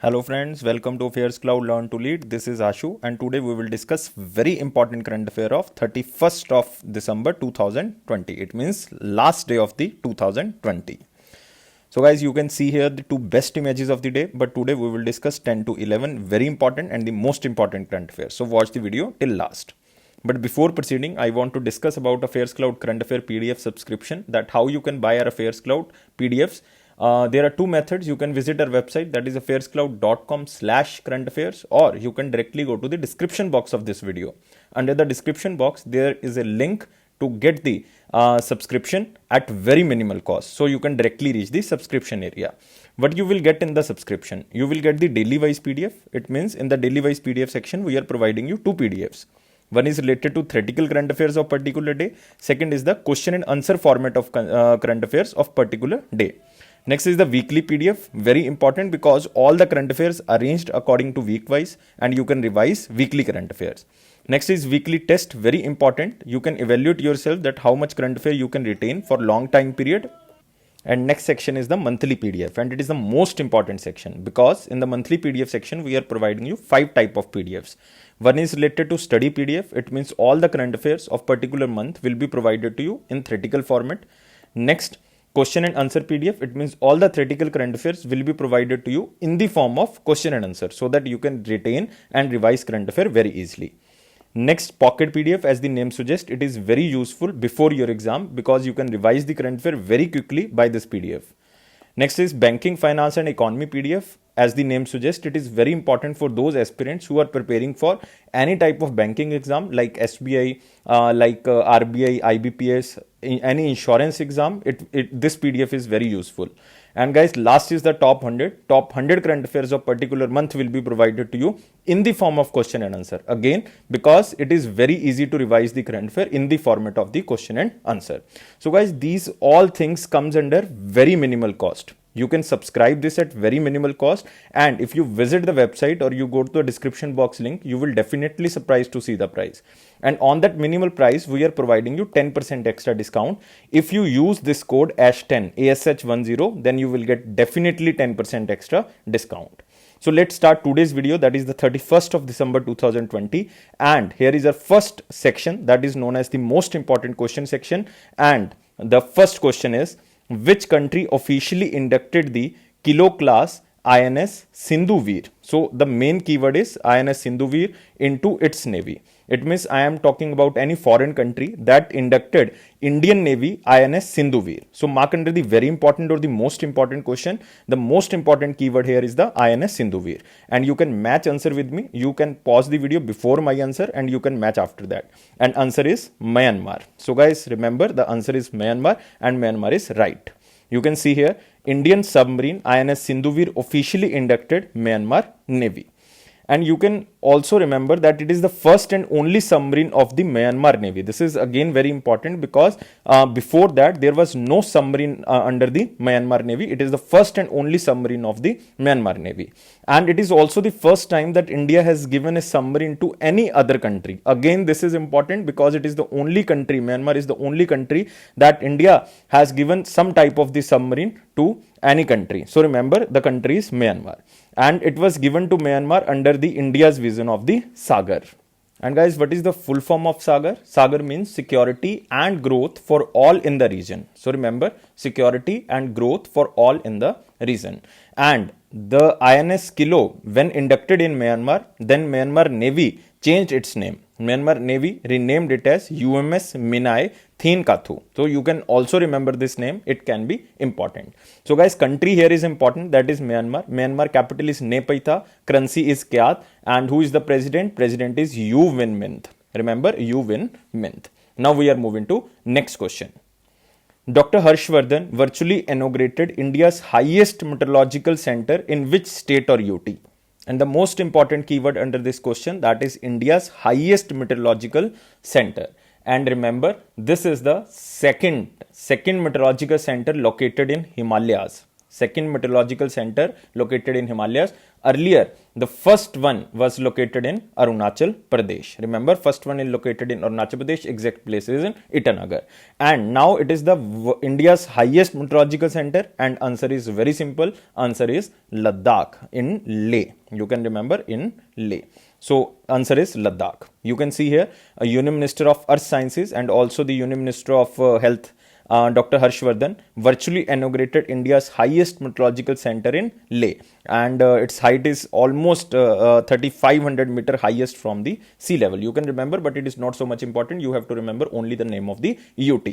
Hello friends, welcome to Affairs Cloud Learn to Lead. This is Ashu and today we will discuss very important current affair of 31st of December 2020. It means last day of the 2020. So guys, you can see here the two best images of the day, but today we will discuss 10 to 11 very important and the most important current affairs. So watch the video till last. But before proceeding, I want to discuss about Affairs Cloud current affair PDF subscription, that how you can buy our Affairs Cloud PDFs. There are two methods. You can visit our website, that is affairscloud.com/current affairs, or you can directly go to the description box of this video. Under the description box, there is a link to get the subscription at very minimal cost. So you can directly reach the subscription area. What you will get in the subscription? You will get the daily wise PDF. It means in the daily wise PDF section, we are providing you two PDFs. One is related to theoretical current affairs of particular day. Second is the question and answer format of current affairs of particular day. Next is the weekly PDF, very important because all the current affairs arranged according to week wise and you can revise weekly current affairs. Next is weekly test, very important. You can evaluate yourself that how much current affair you can retain for long time period. And next section is the monthly PDF, and it is the most important section because in the monthly PDF section we are providing you 5 type of PDFs. One is related to study PDF. It means all the current affairs of particular month will be provided to you in theoretical format. Next, question and answer PDF. It means all the theoretical current affairs will be provided to you in the form of question and answer so that you can retain and revise current affair very easily. Next, pocket PDF, as the name suggests, it is very useful before your exam because you can revise the current affair very quickly by this PDF. Next is banking, finance and economy PDF. As the name suggests, it is very important for those aspirants who are preparing for any type of banking exam like SBI, RBI, IBPS, any insurance exam. This PDF is very useful. And guys, last is the top 100. Top 100 current affairs of particular month will be provided to you in the form of question and answer. Again, because it is very easy to revise the current affair in the format of the question and answer. So guys, these all things comes under very minimal cost. You can subscribe this at very minimal cost, and if you visit the website or you go to the description box link, you will definitely surprised to see the price. And on that minimal price, we are providing you 10% extra discount. If you use this code ASH10, ASH10, then you will get definitely 10% extra discount. So let's start today's video, that is the 31st of December 2020, and here is our first section, that is known as the most important question section. And the first question is, which country officially inducted the Kilo class INS Sindhuveer? So the main keyword is INS Sindhuveer into its navy. It means I am talking about any foreign country that inducted Indian Navy INS Sindhuveer. So mark under the very important or the most important question. The most important keyword here is the INS Sindhuveer. And you can match answer with me. You can pause the video before my answer and you can match after that. And answer is Myanmar. So guys, remember the answer is Myanmar and Myanmar is right. You can see here, Indian submarine INS Sindhuveer officially inducted Myanmar Navy. And you can also remember that it is the first and only submarine of the Myanmar Navy. This is again very important because before that there was no submarine under the Myanmar Navy. It is the first and only submarine of the Myanmar Navy. And it is also the first time that India has given a submarine to any other country. Again, this is important because it is the only country, Myanmar is the only country that India has given some type of the submarine to any country. So remember, the country is Myanmar. And it was given to Myanmar under the India's vision of the Sagar. And guys, what is the full form of Sagar? Sagar means security and growth for all in the region. So remember, security and growth for all in the region. And the INS Kilo, when inducted in Myanmar, then Myanmar Navy changed its name. Myanmar Navy renamed it as UMS Minai Theenkathu. So you can also remember this name. It can be important. So guys, country here is important. That is Myanmar. Myanmar capital is Naypyidaw. Currency is Kyat. And who is the president? President is U Win Myint. Remember, U Win Myint. Now we are moving to next question. Dr. Harshvardhan virtually inaugurated India's highest meteorological center in which state or UT? And the most important keyword under this question, that is India's highest meteorological center. And remember, this is the second meteorological center located in Himalayas. Second meteorological center located in Himalayas. Earlier, the first one was located in Arunachal Pradesh. Remember, first one is located in Arunachal Pradesh, exact place is in Itanagar. And now it is the India's highest meteorological center, and answer is very simple. Answer is Ladakh in Leh. You can remember in Leh. So answer is Ladakh. You can see here a Union Minister of Earth Sciences and also the Union Minister of Health, Dr. Harshvardhan, virtually inaugurated India's highest meteorological center in Leh, and its height is almost 3,500 meter highest from the sea level. You can remember, but it is not so much important. You have to remember only the name of the UT.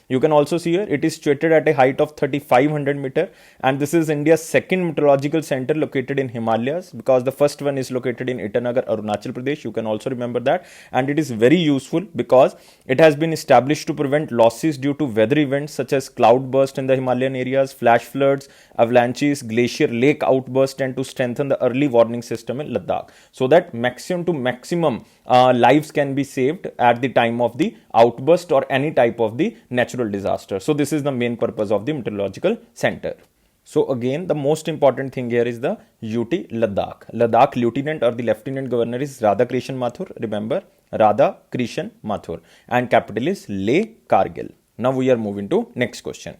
You can also see here it is situated at a height of 3,500 meter, and this is India's second meteorological center located in Himalayas, because the first one is located in Itanagar, Arunachal Pradesh. You can also remember that, and it is very useful because it has been established to prevent losses due to weather events such as cloud burst in the Himalayan areas, flash floods, avalanches, glacier lake outburst, and to strengthen the early warning system in Ladakh, so that maximum to maximum lives can be saved at the time of the outburst or any type of the natural disaster. So this is the main purpose of the meteorological center. So again, the most important thing here is the UT Ladakh. Ladakh Lieutenant or the Lieutenant Governor is Radhakrishan Mathur. Remember, Radhakrishan Mathur. And capital is Leh Kargil. Now we are moving to next question.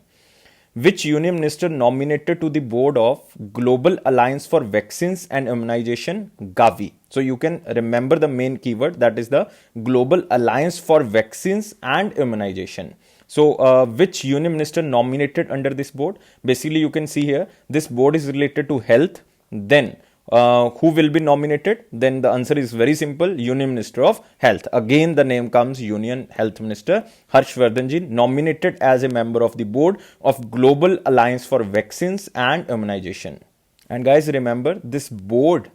Which Union Minister nominated to the board of Global Alliance for Vaccines and Immunization, Gavi? So you can remember the main keyword, that is the Global Alliance for Vaccines and Immunization. So which Union Minister nominated under this board? Basically, you can see here this board is related to health. Then who will be nominated? Then the answer is very simple, Union Minister of Health. Again the name comes, Union Health Minister Harshvardhan ji, nominated as a member of the board of Global Alliance for Vaccines and Immunization. And guys, remember, this board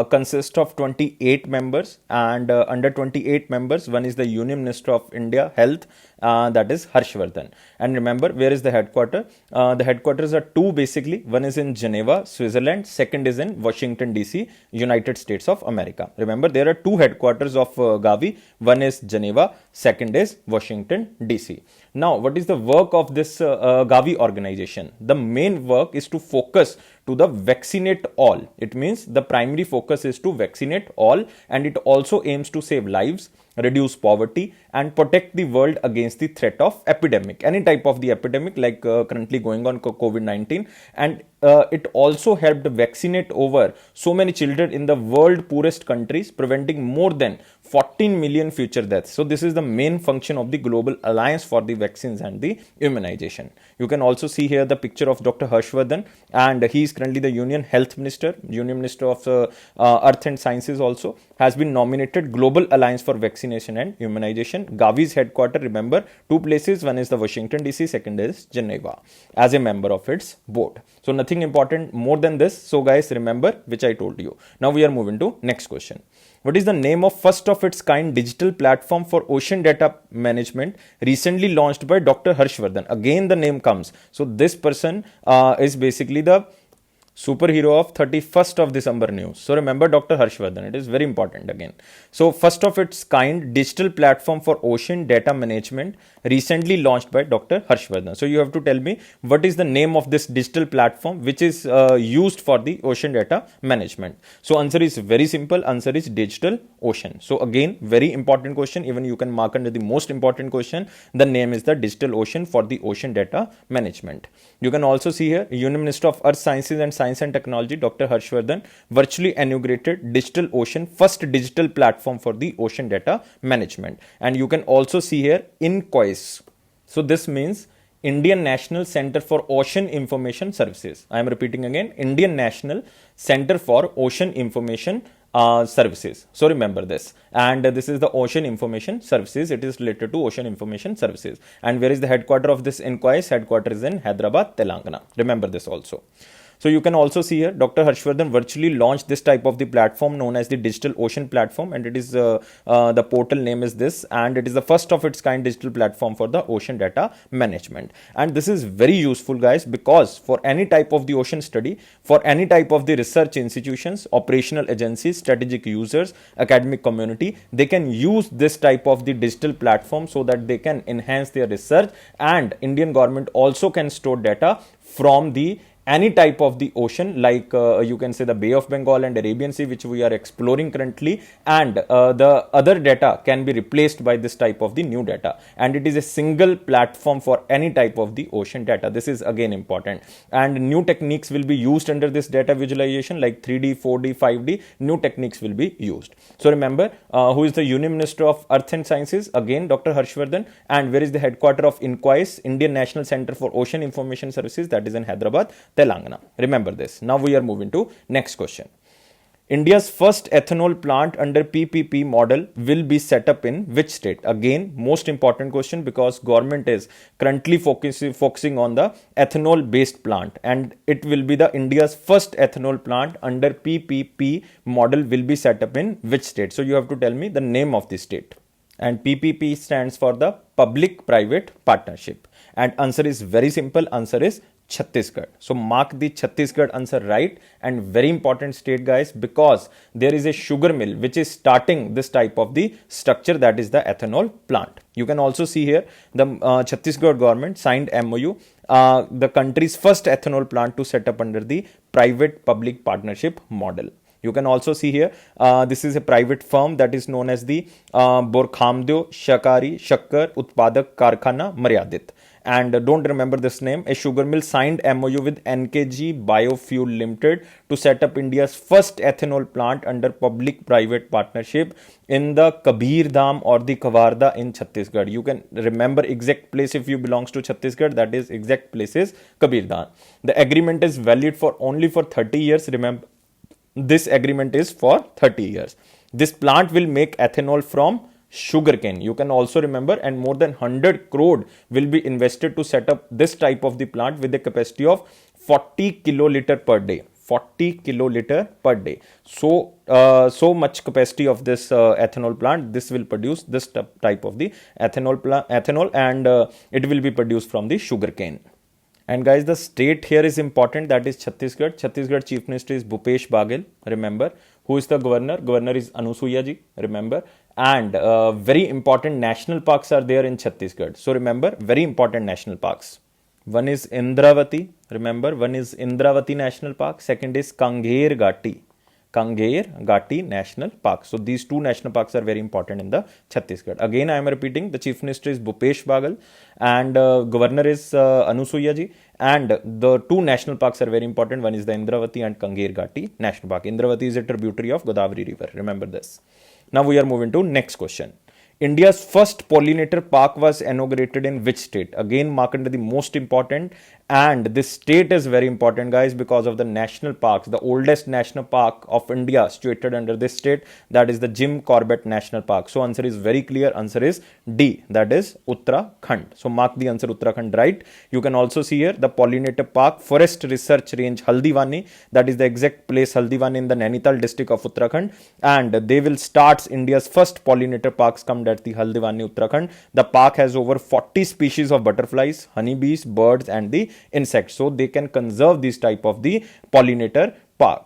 consists of 28 members, and under 28 members, one is the Union Minister of India Health, that is Harshvardhan. And remember, where is the headquarter? The headquarters are two basically. One is in Geneva, Switzerland. Second is in Washington DC, United States of America. Remember, there are two headquarters of Gavi. One is Geneva, second is Washington DC. Now, what is the work of this Gavi organization? The main work is to focus to the vaccinate all. It means the primary focus is to vaccinate all, and it also aims to save lives, reduce poverty, and protect the world against the threat of epidemic, any type of the epidemic like currently going on COVID-19. And it also helped vaccinate over so many children in the world poorest countries, preventing more than 14 million future deaths. So this is the main function of the Global Alliance for the Vaccines and the Immunization. You can also see here the picture of Dr. Harshvardhan, and he is currently the Union Health Minister. Union Minister of Earth and Sciences also has been nominated Global Alliance for Vaccination and Immunization. Gavi's headquarter, remember, two places. One is the Washington DC, second is Geneva, as a member of its board. So nothing important more than this. So guys, remember which I told you. Now we are moving to next question. What is the name of first of its kind digital platform for ocean data management recently launched by Dr. Harshvardhan? Again the name comes. So this person is basically the superhero of 31st of December news. So remember Dr. Harshvardhan, it is very important again. So first of its kind digital platform for ocean data management recently launched by Dr. Harshvardhan. So you have to tell me what is the name of this digital platform which is used for the ocean data management. So answer is very simple, answer is Digital Ocean. So again, very important question, even you can mark under the most important question. The name is the Digital Ocean for the ocean data management. You can also see here Union Minister of Earth Sciences and Science and Technology Dr. Harshvardhan virtually inaugurated Digital Ocean, first digital platform for the ocean data management. And you can also see here INCOIS. So this means Indian National Center for Ocean Information Services. I am repeating again, Indian National Center for Ocean Information Services. So remember this, and this is the Ocean Information Services. It is related to Ocean Information Services. And where is the headquarter of this INCOIS? Headquarter is in Hyderabad, Telangana. Remember this also. So you can also see here Dr. Harshvardhan virtually launched this type of the platform known as the Digital Ocean platform, and it is the portal name is this, and it is the first of its kind digital platform for the ocean data management. And this is very useful guys, because for any type of the ocean study, for any type of the research institutions, operational agencies, strategic users, academic community, they can use this type of the digital platform so that they can enhance their research, and Indian government also can store data from the any type of the ocean, like you can say the Bay of Bengal and Arabian Sea, which we are exploring currently, and the other data can be replaced by this type of the new data, and it is a single platform for any type of the ocean data. This is again important, and new techniques will be used under this data visualization, like 3D, 4D, 5D. New techniques will be used. So remember, who is the Union Minister of Earth and Sciences? Again, Dr. Harshvardhan. And where is the headquarter of INCOIS, Indian National Center for Ocean Information Services? That is in Hyderabad, Telangana. Remember this. Now we are moving to next question. India's first ethanol plant under PPP model will be set up in which state? Again, most important question, because government is currently focusing on the ethanol based plant, and it will be the India's first ethanol plant under PPP model will be set up in which state? So you have to tell me the name of the state. And PPP stands for the public private partnership, and answer is very simple. Answer is Chhattisgarh. So mark the Chhattisgarh answer right, and very important state, guys, because there is a sugar mill which is starting this type of the structure, that is the ethanol plant. You can also see here the Chhattisgarh government signed MOU, the country's first ethanol plant to set up under the private public partnership model. You can also see here, this is a private firm that is known as the Borkhamdeo Shakari Shakkar Utpadak Karkhana Maryadit. And don't remember this name. A sugar mill signed MOU with NKG Biofuel Limited to set up India's first ethanol plant under public-private partnership in the Kabir Dham or the Kawarda in Chhattisgarh. You can remember exact place if you belongs to Chhattisgarh. That is exact place is Kabir Dham. The agreement is valid for only for 30 years. Remember, this agreement is for 30 years. This plant will make ethanol from sugarcane. You can also remember, and more than 100 crore will be invested to set up this type of the plant with a capacity of 40 kiloliter per day. 40 kiloliter per day. So, so much capacity of this ethanol plant. This will produce this type of the ethanol, and it will be produced from the sugarcane. And guys, the state here is important, that is Chhattisgarh. Chhattisgarh Chief Minister is Bhupesh Baghel, remember. Who is the governor? Governor is Anusuya ji, remember. And very important national parks are there in Chhattisgarh. So remember, very important national parks. One is Indravati, remember, one is Indravati National Park. Second is Kangher Ghati National Park. So these two national parks are very important in the Chhattisgarh. Again, I am repeating, the Chief Minister is Bhupesh Baghel and Governor is Anusuya ji. And the two national parks are very important. One is the Indravati and Kangher Ghati National Park. Indravati is a tributary of Godavari River. Remember this. Now we are moving to next question. India's first pollinator park was inaugurated in which state? Again, mark under the most important, and this state is very important, guys, because of the national parks. The oldest national park of India situated under this state, that is the Jim Corbett National Park. So answer is very clear. Answer is D, that is Uttarakhand. So mark the answer Uttarakhand right. You can also see here the pollinator park Forest Research Range Haldwani, that is the exact place Haldwani in the Nainital district of Uttarakhand, and they will start India's first pollinator parks come at the Haldwani, Uttarakhand. The park has over 40 species of butterflies, honeybees, birds and the insects. So they can conserve this type of the pollinator park.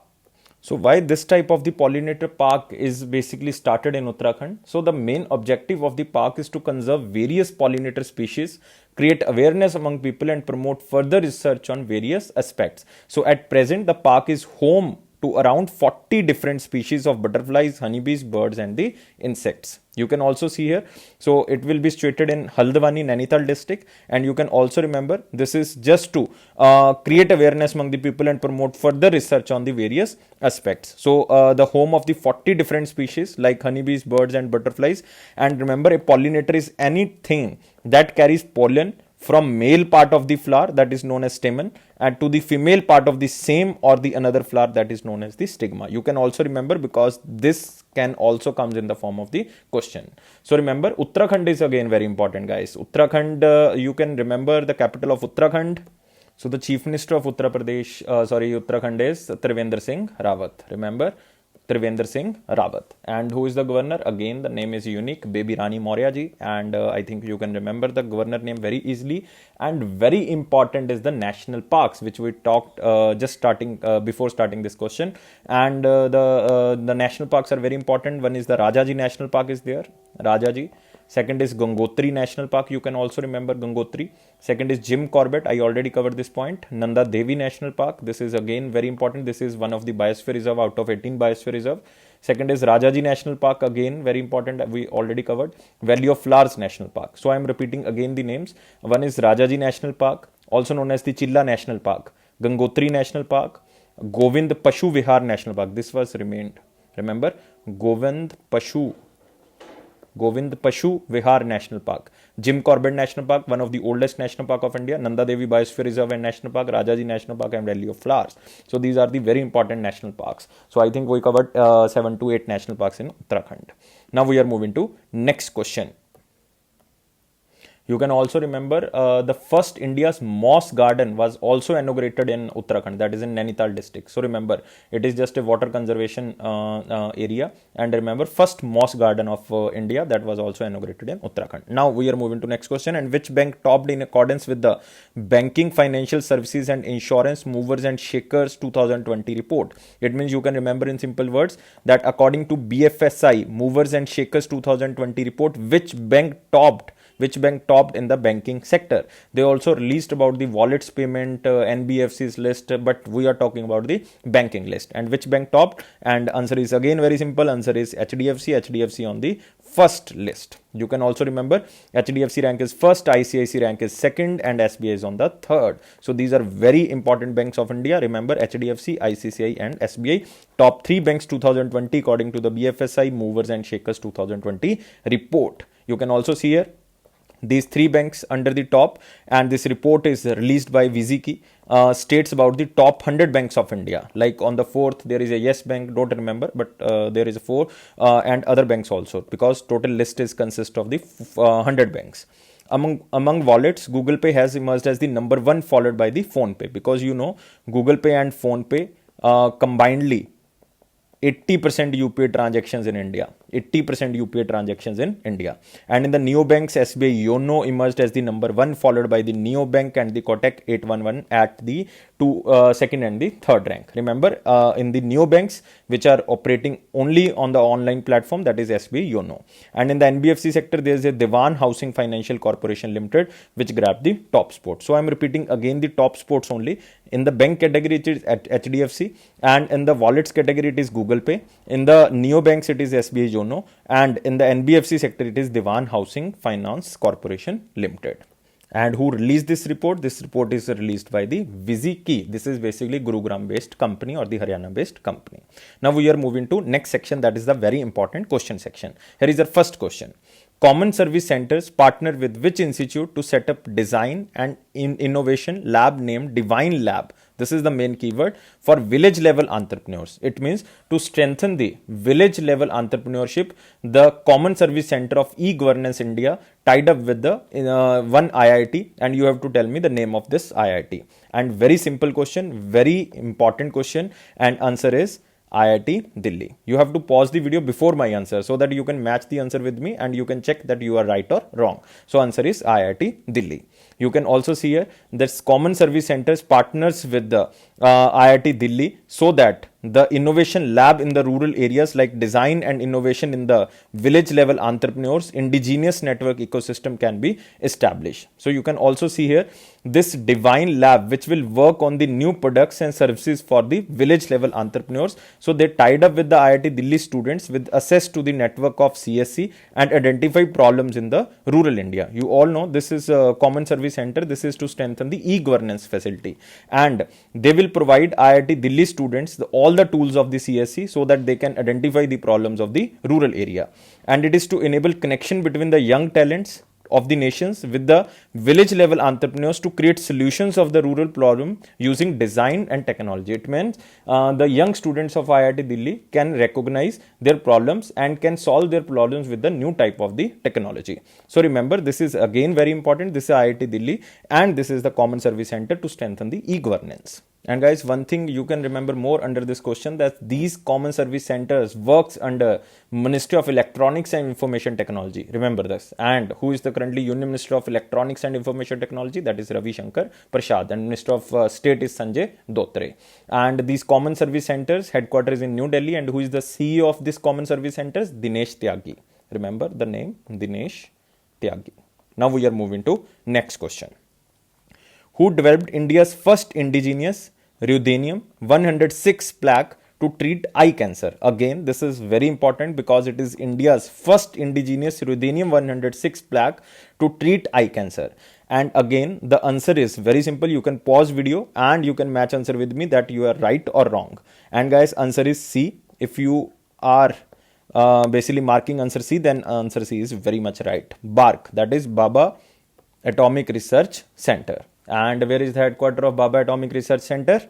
So why this type of the pollinator park is basically started in Uttarakhand? So the main objective of the park is to conserve various pollinator species, create awareness among people and promote further research on various aspects. So at present, the park is home to around 40 different species of butterflies, honeybees, birds and the insects. You can also see here, so it will be situated in Haldwani, Nainital district, and you can also remember this is just to create awareness among the people and promote further research on the various aspects. So the home of the 40 different species like honeybees, birds and butterflies, and remember a pollinator is anything that carries pollen from male part of the flower, that is known as stamen, and to the female part of the same or the another flower, that is known as the stigma. You can also remember because this can also comes in the form of the question. So remember, Uttarakhand is again very important, guys. Uttarakhand, you can remember the capital of Uttarakhand. So the Chief Minister of Uttarakhand is Trivendra Singh Rawat. Remember, Trivendra Singh Rawat. And who is the governor? Again, the name is unique, Baby Rani Maurya ji. And I think you can remember the governor name very easily. And very important is the national parks, which we talked before starting this question. And the national parks are very important. One is the Rajaji National Park is there, Rajaji. Second is Gangotri National Park. You can also remember Gangotri. Second is Jim Corbett. I already covered this point. Nanda Devi National Park. This is again very important. This is one of the biosphere reserve out of 18 biosphere reserve. Second is Rajaji National Park. Again very important. We already covered. Valley of Flowers National Park. So I am repeating again the names. One is Rajaji National Park, also known as the Chilla National Park. Gangotri National Park. Govind Pashu Vihar National Park. This was remained. Remember, Govind Pashu Vihar National Park. Jim Corbett National Park, one of the oldest national park of India. Nanda Devi Biosphere Reserve and National Park, Rajaji National Park and Valley of Flowers. So these are the very important national parks. So I think we covered 7 to 8 national parks in Uttarakhand. Now we are moving to next question. You can also remember the first India's moss garden was also inaugurated in Uttarakhand, that is in Nainital district. So remember, it is just a water conservation area, and remember first moss garden of India that was also inaugurated in Uttarakhand. Now we are moving to next question. And which bank topped in accordance with the Banking, Financial Services and Insurance Movers and Shakers 2020 report? It means you can remember in simple words that according to BFSI Movers and Shakers 2020 report, which bank topped in the banking sector. They also released about the wallets payment, NBFC's list, but we are talking about the banking list. And which bank topped? And answer is again very simple. Answer is HDFC on the first list. You can also remember HDFC rank is first, ICICI rank is second, and SBI is on the third. So these are very important banks of India. Remember, HDFC, ICICI and SBI, top 3 banks 2020 according to the BFSI Movers and Shakers 2020 report. You can also see here these 3 banks under the top, and this report is released by Viziki, states about the top 100 banks of India. Like on the 4th there is a Yes Bank, don't remember, but there is a 4 and other banks also, because total list is consist of the 100 banks. Among wallets, Google Pay has emerged as the number 1, followed by the Phone Pay, because you know Google Pay and Phone Pay combinedly 80% UPI transactions in India. 80% UPI transactions in India. And in the neobanks, SBI YONO emerged as the number 1, followed by the Neobank and the Kotak 811 at the second and the third rank. Remember, in the neobanks, which are operating only on the online platform, that is SBI YONO. And in the NBFC sector, there is a Dewan Housing Financial Corporation Limited, which grabbed the top spot. So I am repeating again the top spots only. In the bank category, it is at HDFC, and in the wallets category, it is Google Pay. In the neobanks, it is SBI YONO, and in the NBFC sector, it is Dewan Housing Finance Corporation Limited. And who released this report? This report is released by the Viziki. This is basically Gurugram based company or the Haryana based company. Now we are moving to next section, that is the very important question section. Here is our first question. Common Service Centers partner with which institute to set up design and innovation lab named Divine Lab? This is the main keyword for village level entrepreneurs. It means to strengthen the village level entrepreneurship, the Common Service Center of E-Governance India tied up with the one IIT, and you have to tell me the name of this IIT. And very simple question, very important question, and answer is IIT Delhi. You have to pause the video before my answer so that you can match the answer with me and you can check that you are right or wrong. So answer is IIT Delhi. You can also see here that Common Service Centers partners with the IIT Delhi so that the innovation lab in the rural areas like design and innovation in the village level entrepreneurs, indigenous network ecosystem can be established. So you can also see here this Divine Lab which will work on the new products and services for the village level entrepreneurs. So they tied up with the IIT Delhi students with access to the network of CSC and identify problems in the rural India. You all know this is a Common Service Center. This is to strengthen the e-governance facility, and they will provide IIT Delhi students all the tools of the CSC so that they can identify the problems of the rural area. And it is to enable connection between the young talents of the nations with the village level entrepreneurs to create solutions of the rural problem using design and technology. It means the young students of IIT Delhi can recognize their problems and can solve their problems with the new type of the technology. So remember, this is again very important. This is IIT Delhi and this is the Common Service Center to strengthen the e-governance. And guys, one thing you can remember more under this question, that these Common Service Centers works under Ministry of Electronics and Information Technology. Remember this. And who is the currently Union Minister of Electronics and Information Technology? That is Ravi Shankar Prasad. And Minister of State is Sanjay Dhotre. And these Common Service Centers headquarters in New Delhi. And who is the CEO of this Common Service Centers? Dinesh Tyagi. Remember the name, Dinesh Tyagi. Now we are moving to next question. Who developed India's first indigenous ruthenium 106 plaque to treat eye cancer? Again, this is very important because it is India's first indigenous ruthenium 106 plaque to treat eye cancer. And again, the answer is very simple. You can pause video and you can match answer with me that you are right or wrong. And guys, answer is C. If you are basically marking answer C, then answer C is very much right. BARC, that is Baba Atomic Research Center. And where is the headquarters of Baba Atomic Research Center?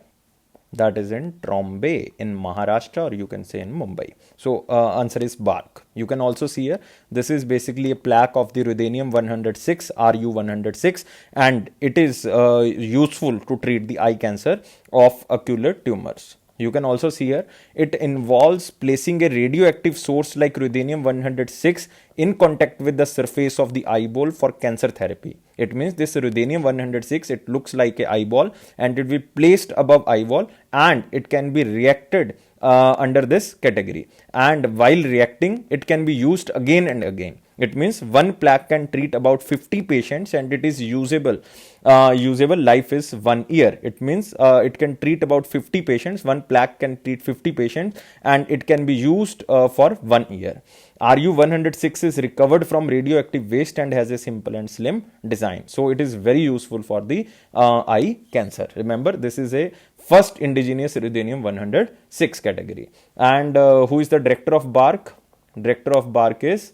That is in Trombay in Maharashtra, or you can say in Mumbai. So answer is BARC. You can also see here, this is basically a plaque of the ruthenium 106, Ru106, and it is useful to treat the eye cancer of ocular tumors. You can also see here, it involves placing a radioactive source like ruthenium 106 in contact with the surface of the eyeball for cancer therapy. It means this ruthenium 106, it looks like a eyeball and it will be placed above eyeball and it can be reacted under this category. And while reacting, it can be used again and again. It means one plaque can treat about 50 patients and it is usable. Usable life is 1 year. It means it can treat about 50 patients. One plaque can treat 50 patients and it can be used for 1 year. Ru106 is recovered from radioactive waste and has a simple and slim design. So it is very useful for the eye cancer. Remember, this is a first indigenous ruthenium 106 category. And who is the director of BARC? Director of BARC is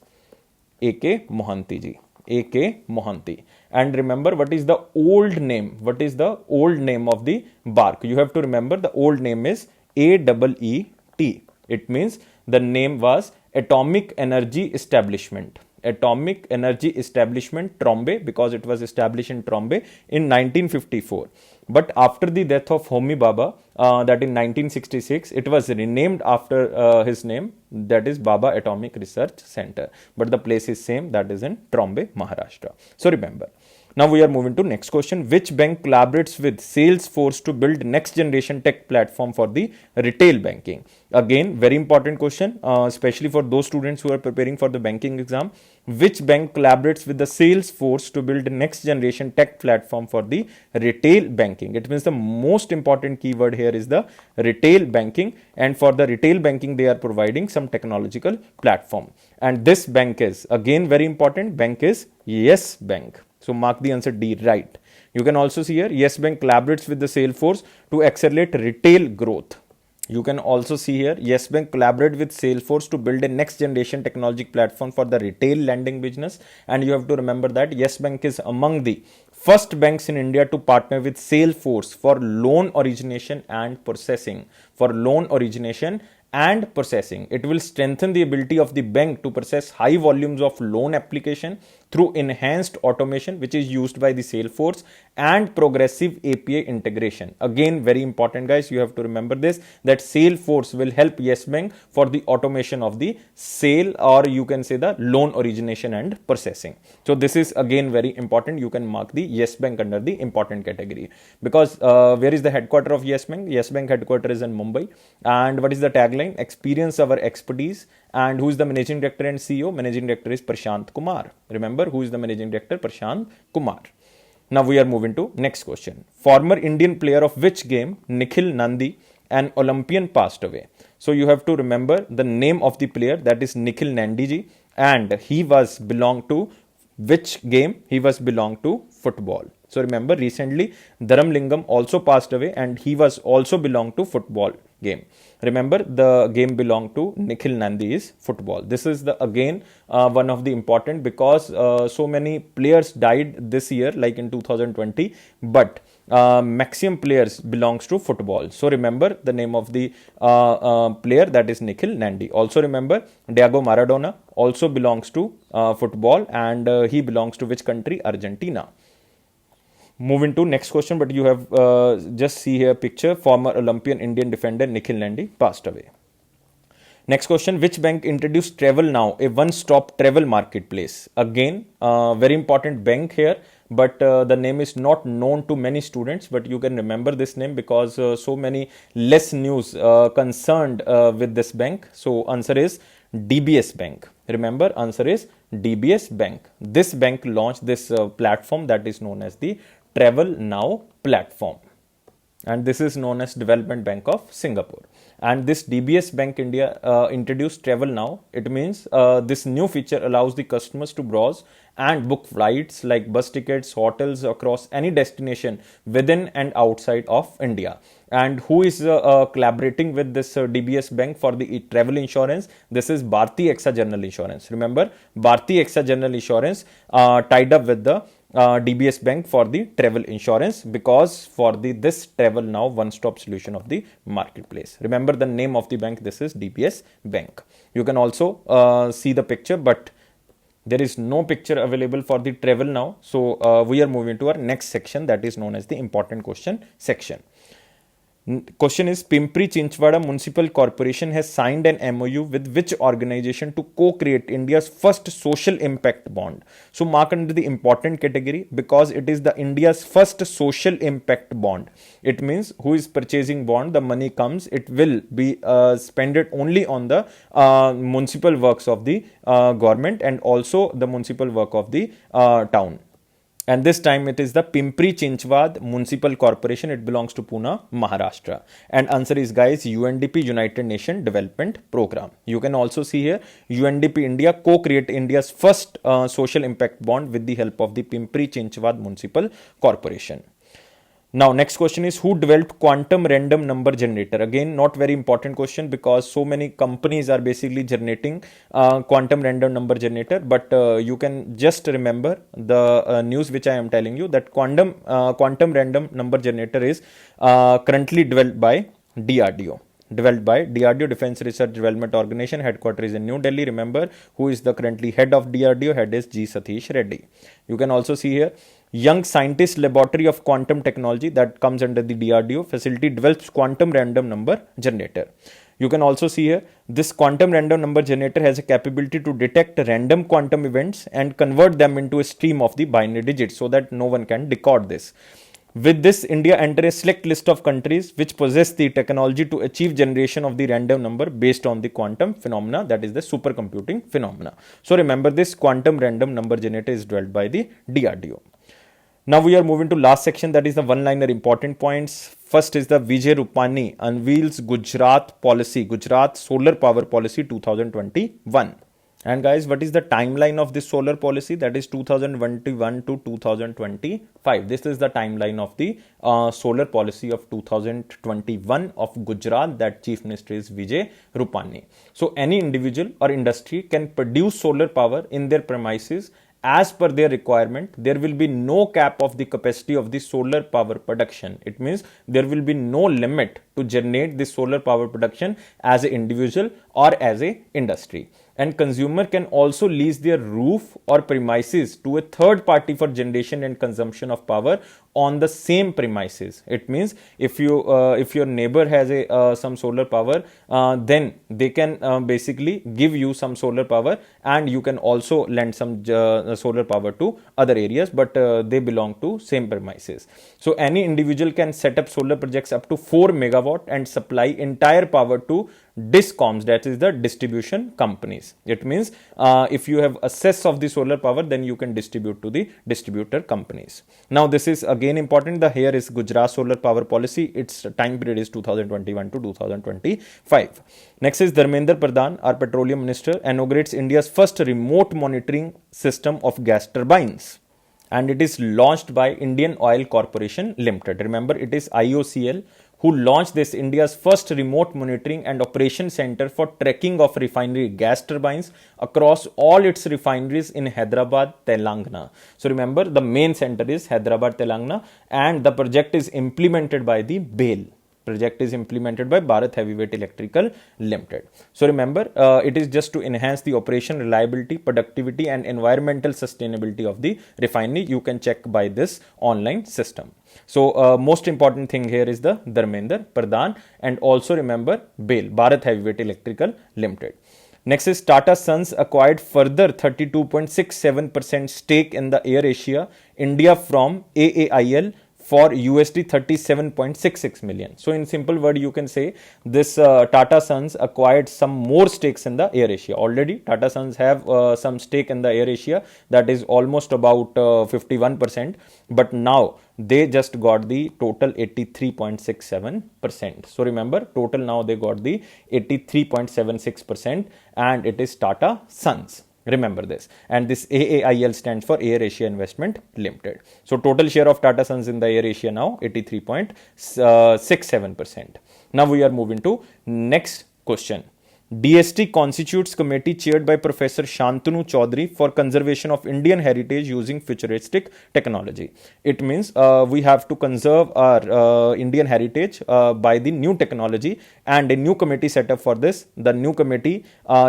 A.K. Mohanty ji. A.K. Mohanty. And remember, what is the old name? What is the old name of the BARC? You have to remember the old name is AEET. It means the name was Atomic Energy Establishment. Atomic Energy Establishment Trombay, because it was established in Trombay in 1954. But after the death of Homi Bhabha, that in 1966, it was renamed after his name, that is Baba Atomic Research Center. But the place is same, that is in Trombay, Maharashtra. So remember. Now we are moving to next question. Which bank collaborates with Salesforce to build next generation tech platform for the retail banking? Again, very important question, especially for those students who are preparing for the banking exam. Which bank collaborates with the Salesforce to build next generation tech platform for the retail banking? It means the most important keyword here is the retail banking, and for the retail banking they are providing some technological platform. And this bank is again very important. Bank is Yes Bank. So mark the answer D right. You can also see here, Yes Bank collaborates with the Salesforce to accelerate retail growth. You can also see here, Yes Bank collaborated with Salesforce to build a next generation technology platform for the retail lending business. And you have to remember that Yes Bank is among the first banks in India to partner with Salesforce for loan origination and processing. For loan origination and processing. It will strengthen the ability of the bank to process high volumes of loan application through enhanced automation, which is used by the Salesforce, and progressive API integration. Again, very important guys, you have to remember this, that Salesforce will help Yes Bank for the automation of the sale, or you can say the loan origination and processing. So this is again very important. You can mark the Yes Bank under the important category, because where is the headquarter of Yes Bank? Yes Bank headquarter is in Mumbai. And what is the tagline? Experience our expertise. And who is the managing director and CEO? Managing director is Prashant Kumar. Remember, who is the managing director? Prashant Kumar. Now we are moving to next question. Former Indian player of which game, Nikhil Nandi, an Olympian, passed away? So you have to remember the name of the player, that is Nikhil Nandi ji, and he was belong to which game? He was belong to football. So remember, recently Dharam Lingam also passed away and he was also belong to football game. Remember, the game belonged to Nikhil Nandi is football. This is the again one of the important, because so many players died this year, like in 2020, but maximum players belongs to football. So remember the name of the player, that is Nikhil Nandi. Also remember, Diego Maradona also belongs to football, and he belongs to which country? Argentina. Moving to next question, but you have just see here picture, former Olympian Indian defender Nikhil Nandi passed away. Next question, which bank introduced Travel Now, a one-stop travel marketplace? Again, very important bank here, but the name is not known to many students, but you can remember this name because so many less news concerned with this bank. So answer is DBS Bank. Remember, answer is DBS Bank. This bank launched this platform that is known as the Travel Now platform, and this is known as Development Bank of Singapore. And this DBS Bank India introduced Travel Now. It means this new feature allows the customers to browse and book flights like bus tickets, hotels across any destination within and outside of India. And who is collaborating with this DBS Bank for the travel insurance? This is Bharti AXA General Insurance. Remember, Bharti AXA General Insurance tied up with the DBS Bank for the travel insurance, because for this Travel Now one-stop solution of the marketplace. Remember the name of the bank, this is DBS Bank. You can also see the picture, but there is no picture available for the Travel Now. So we are moving to our next section, that is known as the important question section. Question is, Pimpri Chinchwada Municipal Corporation has signed an MOU with which organization to co-create India's first social impact bond? So mark under the important category because it is the India's first social impact bond. It means who is purchasing bond, the money comes, it will be spent only on the municipal works of the government and also the municipal work of the town. And this time it is the Pimpri Chinchwad Municipal Corporation. It belongs to Pune, Maharashtra. And answer is, guys, UNDP, United Nations Development Program. You can also see here UNDP India co-create India's first social impact bond with the help of the Pimpri Chinchwad Municipal Corporation. Now, next question is, who developed quantum random number generator? Again, not very important question because so many companies are basically generating quantum random number generator. But you can just remember the news which I am telling you, that quantum random number generator is currently developed by DRDO. Developed by DRDO, Defense Research Development Organization. Headquarters is in New Delhi. Remember, who is the currently head of DRDO? Head is G. Satish Reddy. You can also see here, Young Scientist Laboratory of Quantum Technology, that comes under the DRDO facility, develops quantum random number generator. You can also see here, this quantum random number generator has a capability to detect random quantum events and convert them into a stream of the binary digits so that no one can decode this. With this, India entered a select list of countries which possess the technology to achieve generation of the random number based on the quantum phenomena, that is the supercomputing phenomena. So remember, this quantum random number generator is developed by the DRDO. Now we are moving to last section, that is the one-liner important points. First is the Vijay Rupani unveils Gujarat policy, Gujarat Solar Power Policy 2021. And guys, what is the timeline of this solar policy? That is 2021 to 2025. This is the timeline of the solar policy of 2021 of Gujarat, that Chief Minister is Vijay Rupani. So any individual or industry can produce solar power in their premises as per their requirement. There will be no cap of the capacity of the solar power production. It means there will be no limit to generate the solar power production as an individual or as a industry. And consumer can also lease their roof or premises to a third party for generation and consumption of power on the same premises. It means if your neighbor has some solar power, then they can basically give you some solar power, and you can also lend some solar power to other areas, but they belong to same premises. So any individual can set up solar projects up to 4 megawatt and supply entire power to DISCOMs, that is the distribution companies. It means if you have access of the solar power, then you can distribute to the distributor companies. Now this is again important. The here is Gujarat Solar Power Policy. Its time period is 2021 to 2025. Next is Dharmendra Pradhan, our petroleum minister, inaugurates India's first remote monitoring system of gas turbines. And it is launched by Indian Oil Corporation Limited. Remember, it is IOCL who launched this India's first remote monitoring and operation center for tracking of refinery gas turbines across all its refineries in Hyderabad, Telangana. So remember, the main center is Hyderabad, Telangana, and the project is implemented by the BHEL. Project is implemented by Bharat Heavyweight Electrical Limited. So remember, it is just to enhance the operation reliability, productivity and environmental sustainability of the refinery. You can check by this online system. So most important thing here is the Dharmendra Pradhan, and also remember BHEL, Bharat Heavyweight Electrical Limited. Next is Tata Sons acquired further 32.67% stake in the AirAsia India from AAIL for USD 37.66 million. So in simple word, you can say this Tata Sons acquired some more stakes in the AirAsia. Already Tata Sons have some stake in the AirAsia, that is almost about 51%, but now they just got the total 83.67%. So remember, total now they got the 83.76%, and it is Tata Sons. Remember this. And this AAIL stands for AirAsia Investment Limited. So total share of Tata Sons in the AirAsia now 83.67%. Now we are moving to next question. DST constitutes committee chaired by Professor Shantanu Chaudhary for conservation of Indian heritage using futuristic technology. It means we have to conserve our Indian heritage by the new technology, and a new committee set up for this. The new committee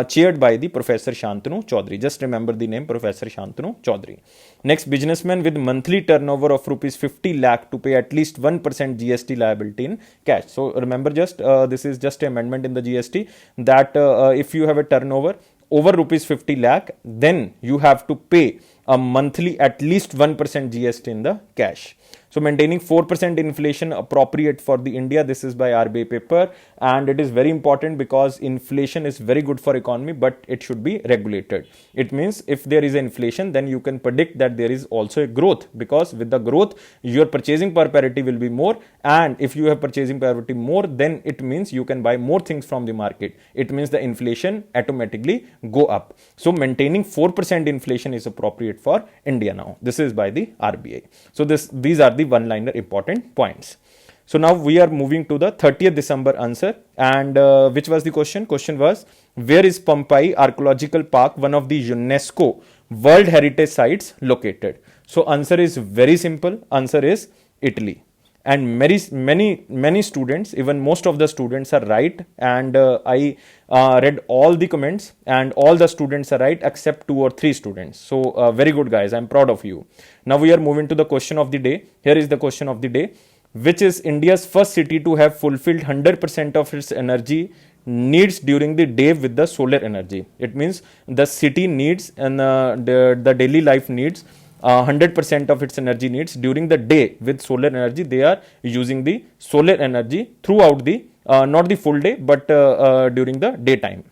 chaired by the Professor Shantanu Chaudhary. Just remember the name, Professor Shantanu Chaudhary. Next, businessman with monthly turnover of rupees 50 lakh to pay at least 1% GST liability in cash. So remember, just this is just an amendment in the GST that if you have a turnover over rupees 50 lakh, then you have to pay a monthly at least 1% GST in the cash. So maintaining 4% inflation appropriate for the India. This is by RBI paper, and it is very important because inflation is very good for economy, but it should be regulated. It means if there is inflation, then you can predict that there is also a growth, because with the growth your purchasing power parity will be more, and if you have purchasing power parity more, then it means you can buy more things from the market. It means the inflation automatically go up. So maintaining 4% inflation is appropriate for India now. This is by the RBI. So these are the one-liner important points. So now we are moving to the 30th December answer, and which was the question? Question was, where is Pompeii Archaeological Park, one of the UNESCO World Heritage Sites, located? So answer is very simple. Answer is Italy. And many students, even most of the students are right, and I read all the comments and all the students are right except 2 or 3 students. So very good guys, I'm proud of you. Now we are moving to the question of the day. Here is the question of the day. Which is India's first city to have fulfilled 100% of its energy needs during the day with the solar energy? It means the city needs and the daily life needs 100% of its energy needs during the day with solar energy. They are using the solar energy throughout the not the full day, but during the daytime.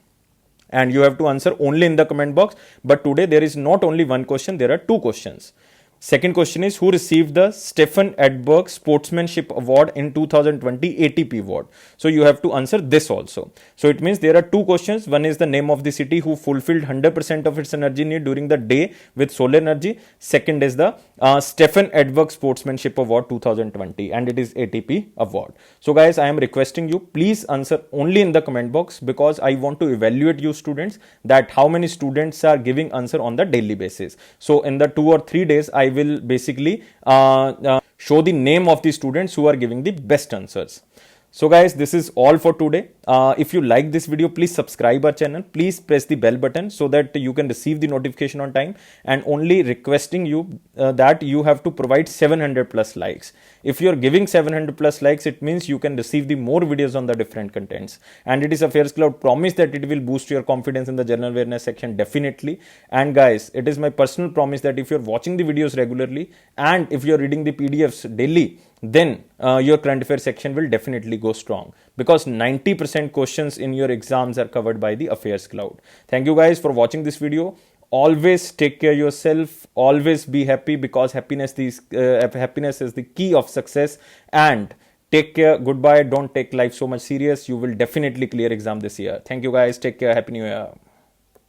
And you have to answer only in the comment box. But today there is not only one question, there are 2 questions. Second question is, who received the Stefan Edberg Sportsmanship Award in 2020 ATP Award? So you have to answer this also. So it means there are 2 questions. One is the name of the city who fulfilled 100% of its energy need during the day with solar energy. Second is the Stefan Edberg Sportsmanship Award 2020, and it is ATP Award. So guys, I am requesting you, please answer only in the comment box, because I want to evaluate you students that how many students are giving answer on the daily basis. So in the 2 or 3 days, I will basically show the name of the students who are giving the best answers. So guys, this is all for today. If you like this video, please subscribe our channel. Please press the bell button so that you can receive the notification on time, and only requesting you that you have to provide 700 plus likes. If you are giving 700 plus likes, it means you can receive the more videos on the different contents, and it is Affairs Cloud promise that it will boost your confidence in the general awareness section definitely. And guys, it is my personal promise that if you are watching the videos regularly and if you are reading the PDFs daily, then your current affairs section will definitely go strong, because 90% questions in your exams are covered by the Affairs Cloud. Thank you guys for watching this video. Always take care of yourself. Always be happy, because happiness is the key of success. And take care. Goodbye. Don't take life so much serious. You will definitely clear exam this year. Thank you guys. Take care. Happy New Year.